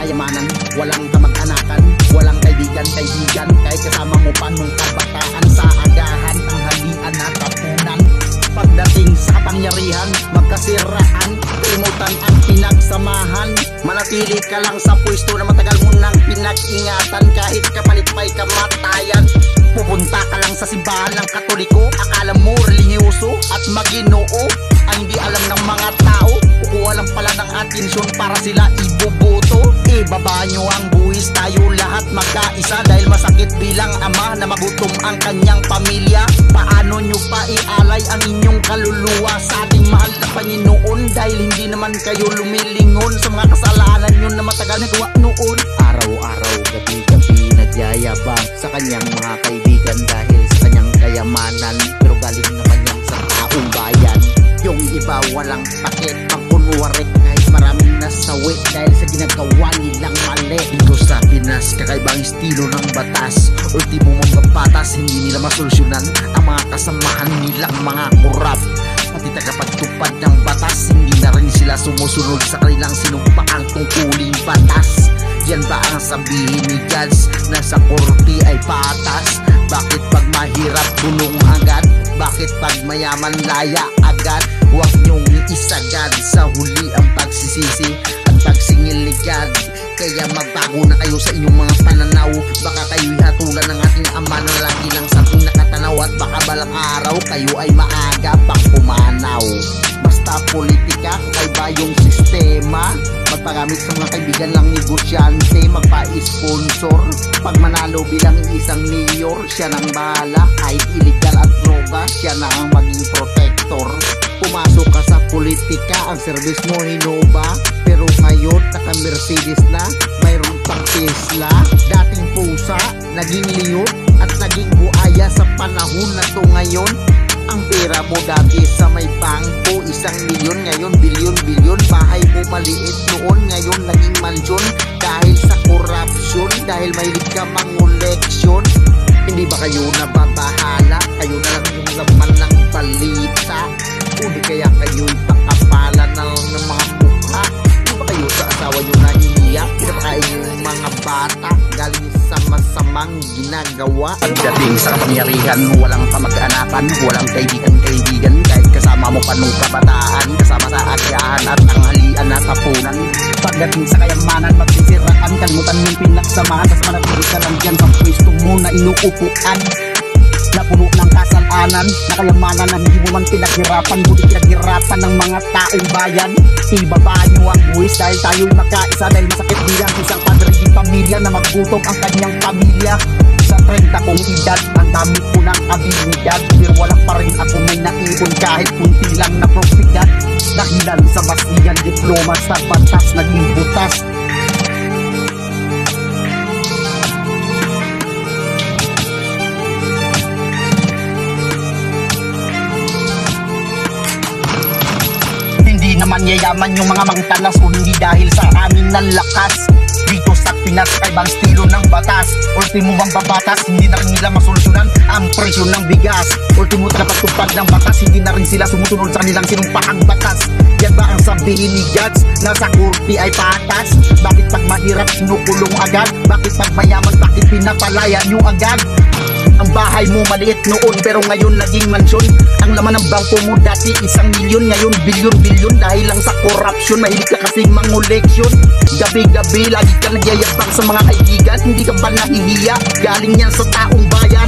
kayamanan, walang kamag-anakan, walang kaibigan, kahit kasama mo pa nung kabataan sa agahan, tanghalian at hapunan. Pagdating sa kapangyarihan, magkasiraan, kalimutan ang pinagsamahan. Manatili ka lang sa pwesto na matagal mo nang pinag-ingatan, kahit kapalit pa'y kamatayan. Pupunta ka lang sa simbahan ng Katoliko, akala mo relihiyoso at maginoo. Ang hindi alam ng mga tao, kukuha lang pala ng atensyon para sila iboboto. Ibaba nyo ang buwis, tayo lahat magkaisa, dahil masakit bilang ama na magutom ang kanyang pamilya. Paano nyo pa ialay ang inyong kaluluwa sa ating mahal na Panginoon, dahil hindi naman kayo lumilingon sa mga kasalanan nyo na matagal nagawa noon. Araw-araw, gabi-gabi nagyayabang sa kanyang mga kaibigan dahil sa kanyang kayamanan, pero galing naman yan sa taong bayan. Yung iba walang pakit, pagkunwari kahit maraming nasawi dahil sa ginagawa nilang mali. Dito sa Pinas, kakaibang estilo ng batas, ultimo mambabatas, hindi nila masolusyonan ang mga kasamahan nilang mga korap. Pati tagapagtupad ng batas, hindi na rin sila sumusunod sa kanilang sinumpaang tungkuling batas. Yan ba ang sabihin ni Judge na sa korte ay patas? Bakit pag mahirap tulong agad? Bakit pag mayaman laya agad? Huwag niyong isagad sa huli ang pagsisisi at pagsingiligad. Kaya magbago na kayo sa inyong mga pananaw. Baka kayo'y hatulan ng ating ama na lagi lang sa ating nakatanaw, at baka balang araw kayo ay maaga pang pumanaw. Basta politika, kakaiba yung sistema. Magpagamit sa mga kaibigan ng negosyante, magpa-sponsor. Pag manalo bilang isang mayor, siya nang bahala. Kahit illegal at droga, siya na ang maging protector. Pumasok ka sa politika, ang service mo hinuba, pero ngayon naka-Mercedes na, mayroon pang Tesla. Dating pusa, naging liyot at naging buaya sa panahon na to ngayon. Ang pera mo dati sa may bangko, 1 milyon, ngayon bilyon-bilyon. Bahay mo maliit noon, ngayon naging mansyon. Dahil sa korupsyon, dahil mahilig ka mangoleksyon. Hindi ba kayo nababahala? Kayo na lang yung laman ng balita. O di kaya kayo'y pakapalan na lang ng mga mukha? Hindi ba kayo sa asawa nyo naiiyak? Pinapakain yung mga bata galing sa masamang ginagawa? Pagdating sa kapangyarihan, walang kamag-anakan, walang kaibigan, kahit kasama mo pa nung kabataan, kasama sa agahan at tanghalian at hapunan. Pagdating sa kayamanan, magsisiraan, kalimutan yung pinagsamahan, tas manatili ka lang dyan sa pwesto mo na inuupuan, na puno ng kasalanan, na kayamanan na hindi mo man pinaghirapan, buti pinaghirapan ng mga taong bayan. Ibaba nyo ang buwis dahil tayo'y magkaisa, dahil masakit bilang isang padre di pamilya na magutom ang kanyang pamilya. Sa 30 kong edad, ang dami ko ng abilidad, pero wala pa rin ako may naipon kahit kunti lang na propiedad. Dahilan sa basihan, diploma sa batas, naging butas. Naman yayaman yung mga mangtalas, o hindi dahil sa amin ng lakas. Dito sa Pinas, kaibang estilo ng batas, ultimo mambabatas, hindi na rin nila masolusyonan ang presyo ng bigas. Ultimo tagapagtupad ng batas, hindi na rin sila sumusunod sa kanilang sinumpahang batas. Yan ba ang sabihin ni Judge na sa korte ay patas? Bakit pag mahirap sinukulong agad? Bakit pag mayaman, bakit pinapalaya nyo agad? Ang bahay mo maliit noon, pero ngayon naging mansyon. Ang laman ng bangko mo dati 1 milyon, ngayon bilyon-bilyon. Dahil lang sa korupsyon, mahilig ka kasing mangoleksyon. Gabi-gabi, lagi ka nagyayabang sa mga kaibigan. Hindi ka ba nahihiya? Galing yan sa taong bayan.